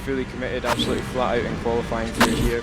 fully committed, absolutely flat out in qualifying through here.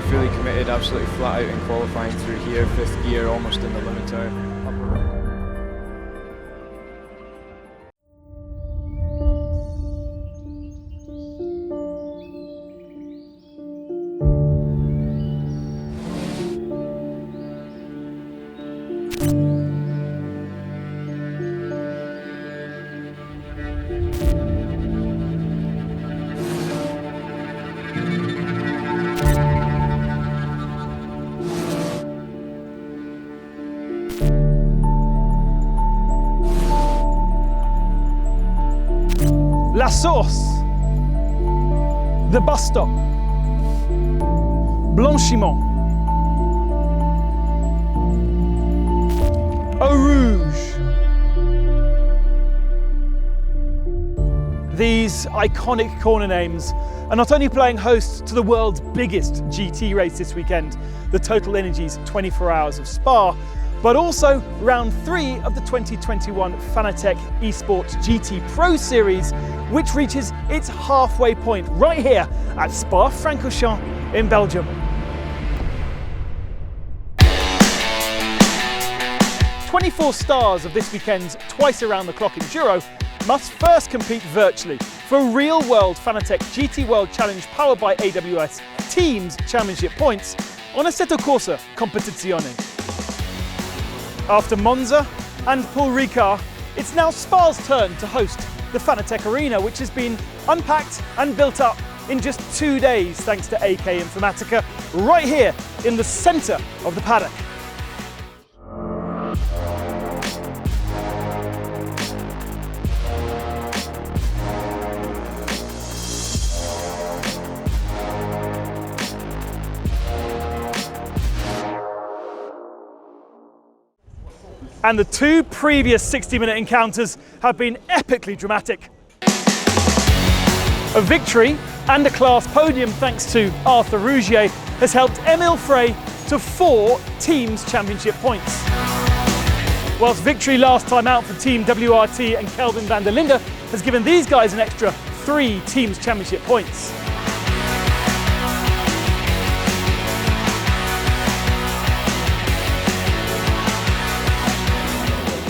Fully committed, absolutely flat out in qualifying through here, 5th gear, almost in the limiter. La Source, the bus stop, Blanchiment, Eau Rouge. These iconic corner names are not only playing host to the world's biggest GT race this weekend, the Total Energies 24 Hours of Spa, but also round 3 of the 2021 Fanatec Esports GT Pro Series, which reaches its halfway point right here at Spa-Francorchamps in Belgium. 24 stars of this weekend's twice around the clock enduro must first compete virtually for real-world Fanatec GT World Challenge powered by AWS Teams Championship points on Assetto Corsa Competizione. After Monza and Paul Ricard, it's now Spa's turn to host the Fanatec Arena, which has been unpacked and built up in just 2 days thanks to AK Informatica, right here in the centre of the paddock. And the 2 previous 60-minute encounters have been epically dramatic. A victory and a class podium thanks to Arthur Rougier has helped Emile Frey to 4 Teams Championship points. Whilst victory last time out for Team WRT and Kelvin van der Linde has given these guys an extra 3 Teams Championship points.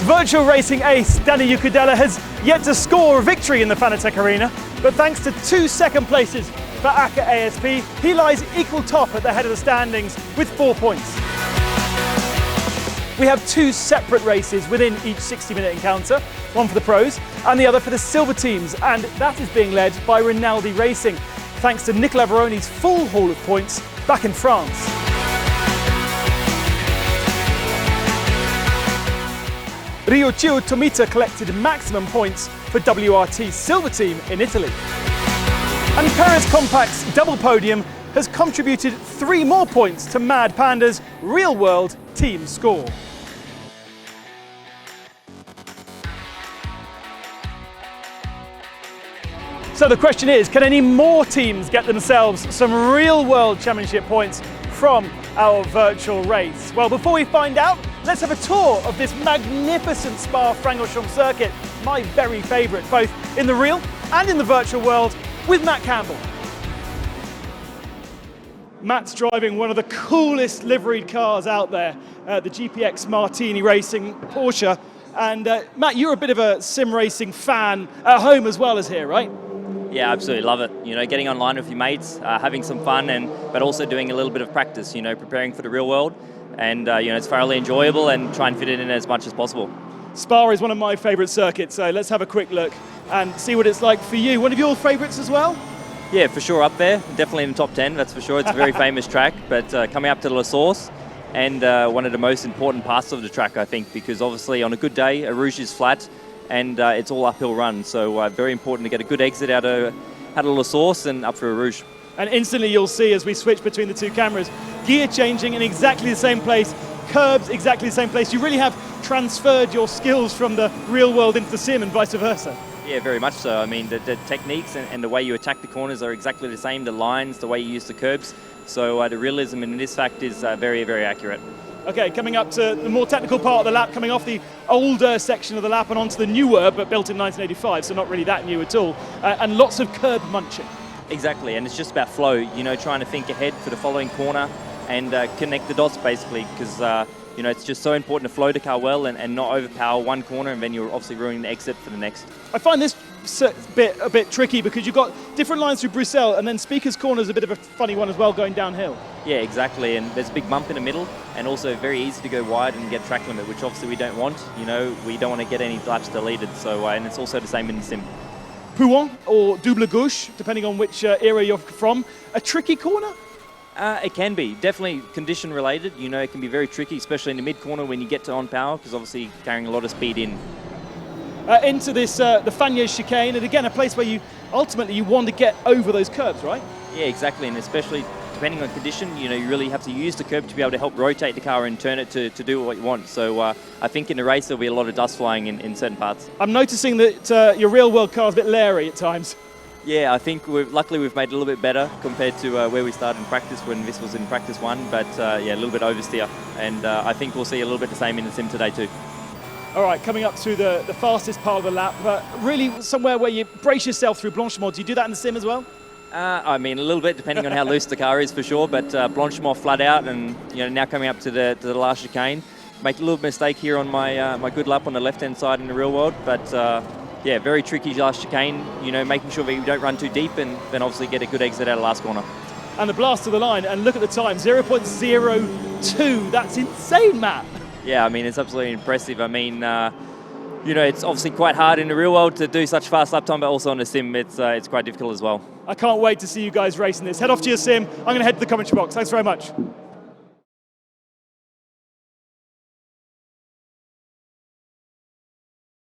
Virtual racing ace Danny Ukudela has yet to score a victory in the Fanatec Arena, but thanks to 2 second places for Ak Esports, he lies equal top at the head of the standings with 4 points. We have 2 separate races within each 60-minute encounter, one for the pros and the other for the silver teams, and that is being led by Rinaldi Racing, thanks to Nicola Veroni's full haul of points back in France. Ryuichi Tomita collected maximum points for WRT's silver team in Italy. And Perez Compact's double podium has contributed 3 more points to Mad Panda's real-world team score. So the question is, can any more teams get themselves some real-world championship points from our virtual race? Well, before we find out, let's have a tour of this magnificent Spa-Francorchamps circuit, my very favourite, both in the real and in the virtual world, with Matt Campbell. Matt's driving one of the coolest liveried cars out there, the GPX Martini Racing Porsche. And Matt, you're a bit of a sim racing fan at home as well as here, right? Yeah, absolutely love it. You know, getting online with your mates, having some fun, but also doing a little bit of practice. You know, preparing for the real world, and you know, it's thoroughly enjoyable and try and fit it in as much as possible. Spa is one of my favourite circuits, so let's have a quick look and see what it's like for you. One of your favourites as well? Yeah, for sure up there. Definitely in the top 10, that's for sure. It's a very famous track, but coming up to La Source, and one of the most important parts of the track, I think, because obviously on a good day, a Rouge is flat, and it's all uphill run, so very important to get a good exit out of La Source and up for a Rouge. And instantly you'll see as we switch between the two cameras, gear changing in exactly the same place, curbs exactly the same place. You really have transferred your skills from the real world into the sim and vice versa. Yeah, very much so. I mean, the techniques and the way you attack the corners are exactly the same, the lines, the way you use the curbs. So the realism in this fact is very, very accurate. Okay, coming up to the more technical part of the lap, coming off the older section of the lap and onto the newer, but built in 1985, so not really that new at all, and lots of curb munching. Exactly, and it's just about flow, you know, trying to think ahead for the following corner and connect the dots basically, because you know, it's just so important to flow the car well and not overpower one corner, and then you're obviously ruining the exit for the next. I find this bit a bit tricky because you've got different lines through Bruxelles, and then Speaker's Corner is a bit of a funny one as well, going downhill. Yeah, exactly, and there's a big bump in the middle, and also very easy to go wide and get track limit, which obviously we don't want. You know, we don't want to get any laps deleted, so and it's also the same in the sim. Pouin or double gauche, depending on which era you're from, a tricky corner? It can be, definitely condition related. You know, it can be very tricky, especially in the mid corner when you get to on power, because obviously carrying a lot of speed in. Into this, the Fagnes chicane, and again, a place where you ultimately you want to get over those curbs, right? Yeah, exactly, and especially depending on condition, you know, you really have to use the curb to be able to help rotate the car and turn it to do what you want. So I think in the race there'll be a lot of dust flying in certain parts. I'm noticing that your real world car is a bit leery at times. Yeah, I think luckily we've made it a little bit better compared to where we started in practice when this was in practice 1, but yeah, a little bit oversteer, and I think we'll see a little bit the same in the sim today too. All right, coming up to the fastest part of the lap, but really somewhere where you brace yourself through Blanchimont. Do you do that in the sim as well? I mean, a little bit, depending on how loose the car is for sure, but Blanchimont flat out, and you know, now coming up to the last chicane. Make a little mistake here on my good lap on the left-hand side in the real world, but yeah, very tricky last chicane, you know, making sure that you don't run too deep and then obviously get a good exit out of the last corner. And the blast to the line, and look at the time, 0.02, that's insane, Matt. Yeah, I mean, it's absolutely impressive. I mean, you know, it's obviously quite hard in the real world to do such fast lap time, but also on the sim, it's quite difficult as well. I can't wait to see you guys racing this. Head off to your sim. I'm going to head to the commentary box. Thanks very much.